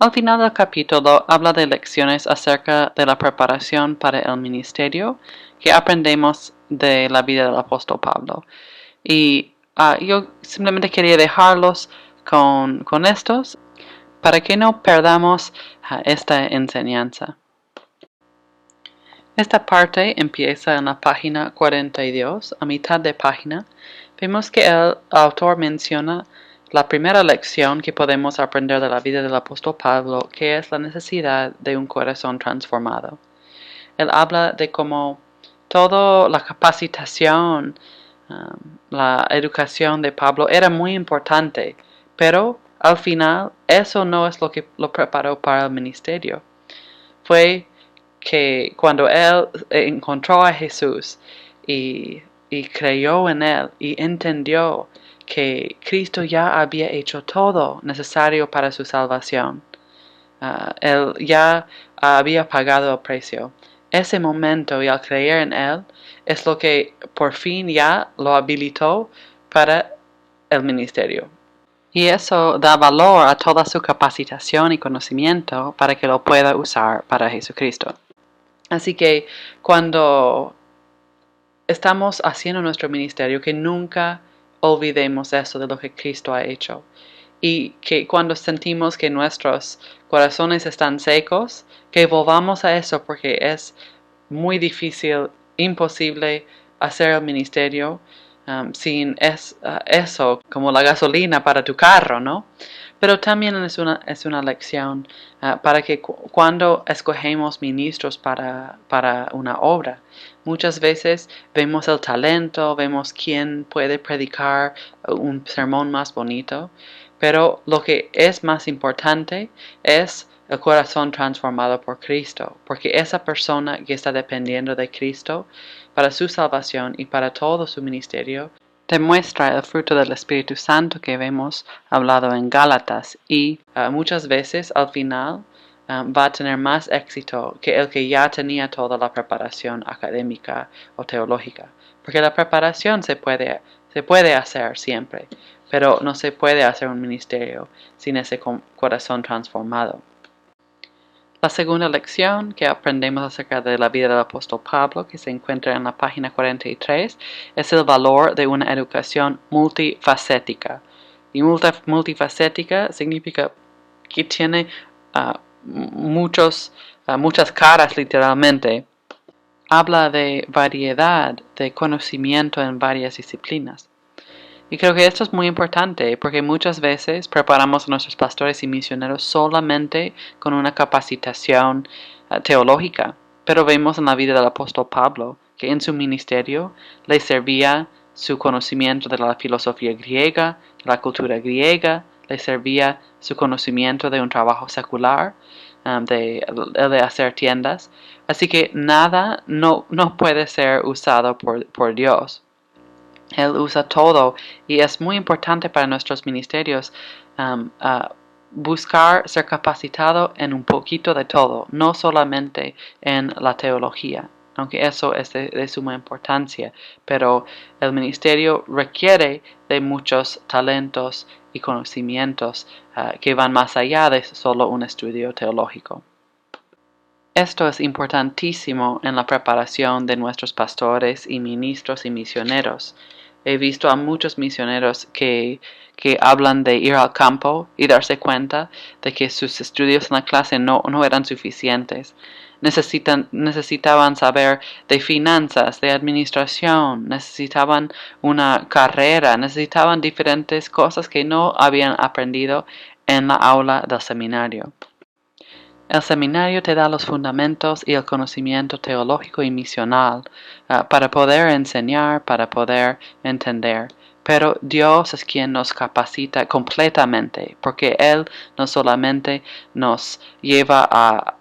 Al final del capítulo habla de lecciones acerca de la preparación para el ministerio que aprendemos de la vida del apóstol Pablo. Y yo simplemente quería dejarlos con estos para que no perdamos esta enseñanza. Esta parte empieza en la página 42, a mitad de página. Vemos que el autor menciona la primera lección que podemos aprender de la vida del apóstol Pablo, que es la necesidad de un corazón transformado. Él habla de cómo toda la capacitación, la educación de Pablo era muy importante, pero al final eso no es lo que lo preparó para el ministerio. Fue que cuando él encontró a Jesús y creyó en él y entendió que Cristo ya había hecho todo necesario para su salvación, él ya había pagado el precio. Ese momento y al creer en él es lo que por fin ya lo habilitó para el ministerio. Y eso da valor a toda su capacitación y conocimiento para que lo pueda usar para Jesucristo. Así que cuando estamos haciendo nuestro ministerio, que nunca olvidemos eso de lo que Cristo ha hecho. Y que cuando sentimos que nuestros corazones están secos, que volvamos a eso porque es muy difícil, imposible hacer el ministerio sin eso como la gasolina para tu carro, ¿no? Pero también es una lección para que cuando escogemos ministros para una obra, muchas veces vemos el talento, vemos quién puede predicar un sermón más bonito, pero lo que es más importante es el corazón transformado por Cristo, porque esa persona que está dependiendo de Cristo para su salvación y para todo su ministerio, demuestra el fruto del Espíritu Santo que vemos hablado en Gálatas y muchas veces al final va a tener más éxito que el que ya tenía toda la preparación académica o teológica, porque la preparación se puede hacer siempre, pero no se puede hacer un ministerio sin ese corazón transformado. La segunda lección que aprendemos acerca de la vida del apóstol Pablo, que se encuentra en la página 43, es el valor de una educación multifacética. Y multifacética significa que tiene muchas caras literalmente. Habla de variedad de conocimiento en varias disciplinas. Y creo que esto es muy importante porque muchas veces preparamos a nuestros pastores y misioneros solamente con una capacitación teológica. Pero vemos en la vida del apóstol Pablo que en su ministerio le servía su conocimiento de la filosofía griega, de la cultura griega, le servía su conocimiento de un trabajo secular, de hacer tiendas. Así que nada no puede ser usado por Dios. Él usa todo y es muy importante para nuestros ministerios buscar ser capacitado en un poquito de todo, no solamente en la teología, aunque eso es de suma importancia, pero el ministerio requiere de muchos talentos y conocimientos que van más allá de solo un estudio teológico. Esto es importantísimo en la preparación de nuestros pastores y ministros y misioneros. He visto a muchos misioneros que hablan de ir al campo y darse cuenta de que sus estudios en la clase no eran suficientes. Necesitaban saber de finanzas, de administración, necesitaban una carrera, necesitaban diferentes cosas que no habían aprendido en la aula del seminario. El seminario te da los fundamentos y el conocimiento teológico y misional para poder enseñar, para poder entender. Pero Dios es quien nos capacita completamente, porque Él no solamente nos lleva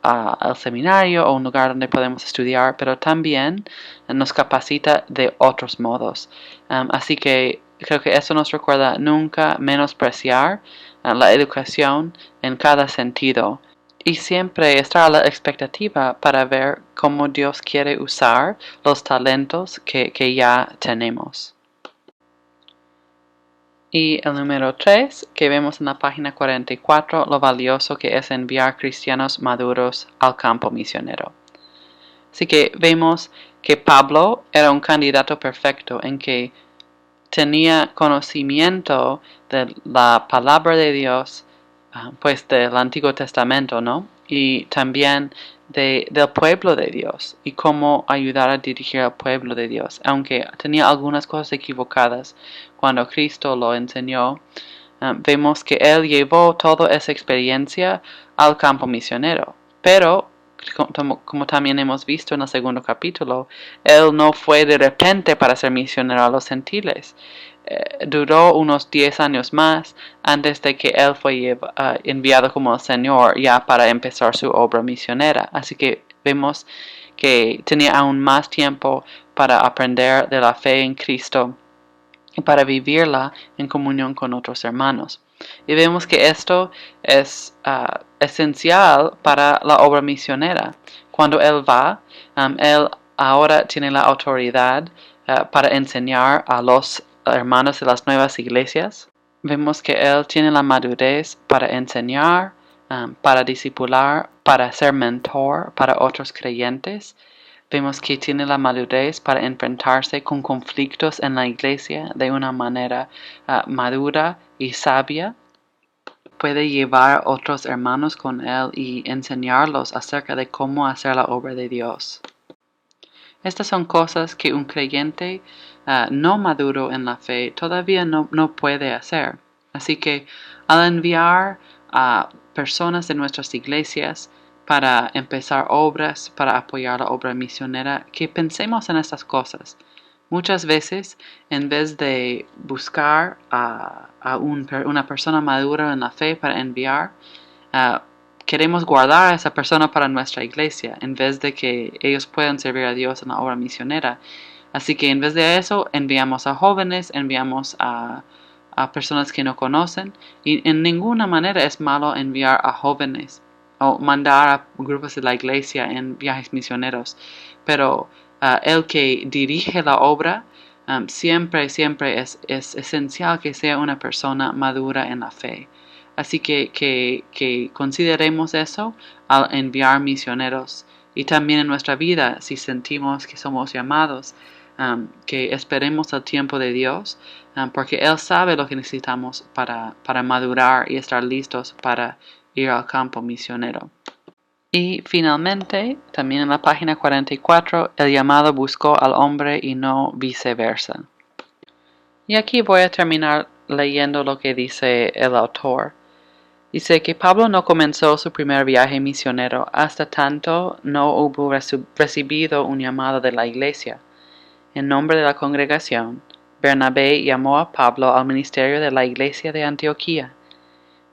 al seminario o un lugar donde podemos estudiar, pero también nos capacita de otros modos. Así que creo que eso nos recuerda nunca menospreciar la educación en cada sentido. Y siempre estar a la expectativa para ver cómo Dios quiere usar los talentos que ya tenemos. Y el número 3, que vemos en la página 44, lo valioso que es enviar cristianos maduros al campo misionero. Así que vemos que Pablo era un candidato perfecto en que tenía conocimiento de la palabra de Dios, pues del Antiguo Testamento, ¿no? Y también del pueblo de Dios y cómo ayudar a dirigir al pueblo de Dios, aunque tenía algunas cosas equivocadas cuando Cristo lo enseñó. Vemos que él llevó toda esa experiencia al campo misionero, pero como también hemos visto en el segundo capítulo, él no fue de repente para ser misionero a los gentiles. Duró unos 10 años más antes de que él fue enviado como el Señor ya para empezar su obra misionera. Así que vemos que tenía aún más tiempo para aprender de la fe en Cristo y para vivirla en comunión con otros hermanos. Y vemos que esto es esencial para la obra misionera. Cuando él va, él ahora tiene la autoridad para enseñar a los hermanos de las nuevas iglesias. Vemos que él tiene la madurez para enseñar, para discipular, para ser mentor para otros creyentes. Vemos que tiene la madurez para enfrentarse con conflictos en la iglesia de una manera madura y sabia. Puede llevar a otros hermanos con él y enseñarlos acerca de cómo hacer la obra de Dios. Estas son cosas que un creyente no maduro en la fe todavía no puede hacer. Así que al enviar a personas de nuestras iglesias para empezar obras, para apoyar la obra misionera, que pensemos en estas cosas. Muchas veces, en vez de buscar a una persona madura en la fe para enviar, queremos guardar a esa persona para nuestra iglesia, en vez de que ellos puedan servir a Dios en la obra misionera. Así que en vez de eso, enviamos a jóvenes, enviamos a personas que no conocen, y en ninguna manera es malo enviar a jóvenes o mandar a grupos de la iglesia en viajes misioneros, pero el que dirige la obra siempre es esencial que sea una persona madura en la fe. Así que consideremos eso al enviar misioneros y también en nuestra vida, si sentimos que somos llamados, que esperemos el tiempo de Dios, porque Él sabe lo que necesitamos para madurar y estar listos para ir al campo misionero. Y finalmente, también en la página 44, el llamado buscó al hombre y no viceversa. Y aquí voy a terminar leyendo lo que dice el autor. Dice que Pablo no comenzó su primer viaje misionero hasta tanto no hubo recibido un llamado de la iglesia. En nombre de la congregación, Bernabé llamó a Pablo al ministerio de la iglesia de Antioquía.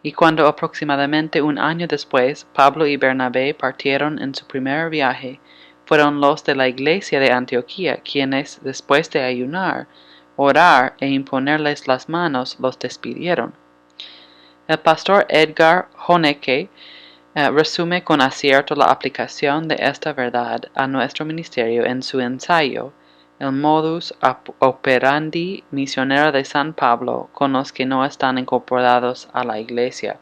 Y cuando aproximadamente un año después Pablo y Bernabé partieron en su primer viaje, fueron los de la iglesia de Antioquía quienes, después de ayunar, orar e imponerles las manos, los despidieron. El pastor Edgar Honecke resume con acierto la aplicación de esta verdad a nuestro ministerio en su ensayo, el modus operandi misionero de San Pablo con los que no están incorporados a la iglesia.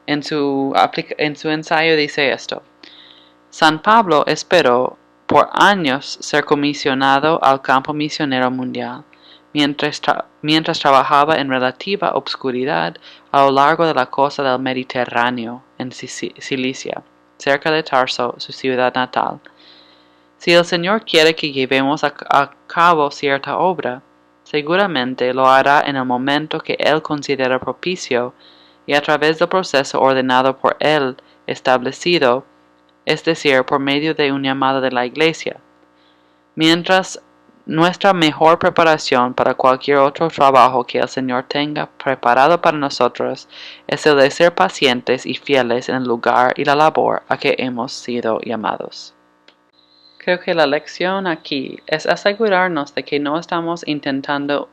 En su ensayo dice esto: San Pablo esperó por años ser comisionado al campo misionero mundial, mientras trabajaba en relativa obscuridad a lo largo de la costa del Mediterráneo, en Cilicia, cerca de Tarso, su ciudad natal. Si el Señor quiere que llevemos a cabo cierta obra, seguramente lo hará en el momento que Él considera propicio y a través del proceso ordenado por Él establecido, es decir, por medio de un llamado de la iglesia. Mientras nuestra mejor preparación para cualquier otro trabajo que el Señor tenga preparado para nosotros es el de ser pacientes y fieles en el lugar y la labor a que hemos sido llamados. Creo que la lección aquí es asegurarnos de que no estamos intentando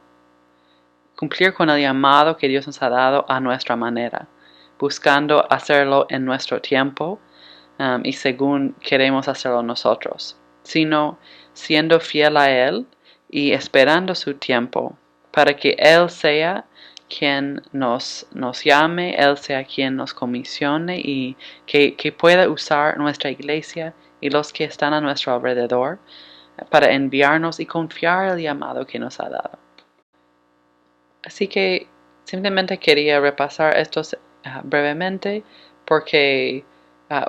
cumplir con el llamado que Dios nos ha dado a nuestra manera, buscando hacerlo en nuestro tiempo y según queremos hacerlo nosotros, sino siendo fiel a Él y esperando su tiempo para que Él sea quien nos llame, Él sea quien nos comisione y que pueda usar nuestra iglesia y los que están a nuestro alrededor para enviarnos y confiar el llamado que nos ha dado. Así que simplemente quería repasar estos brevemente porque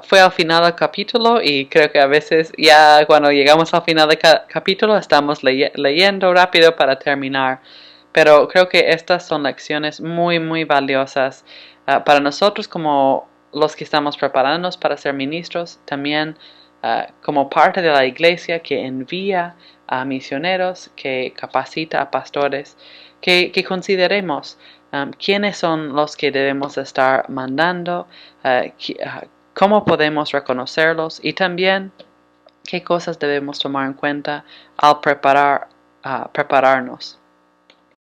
fue al final del capítulo y creo que a veces ya cuando llegamos al final del capítulo estamos leyendo rápido para terminar. Pero creo que estas son lecciones muy, muy valiosas para nosotros como los que estamos preparándonos para ser ministros, también como parte de la iglesia que envía a misioneros, que capacita a pastores, que consideremos quiénes son los que debemos estar mandando, cómo podemos reconocerlos y también qué cosas debemos tomar en cuenta al prepararnos.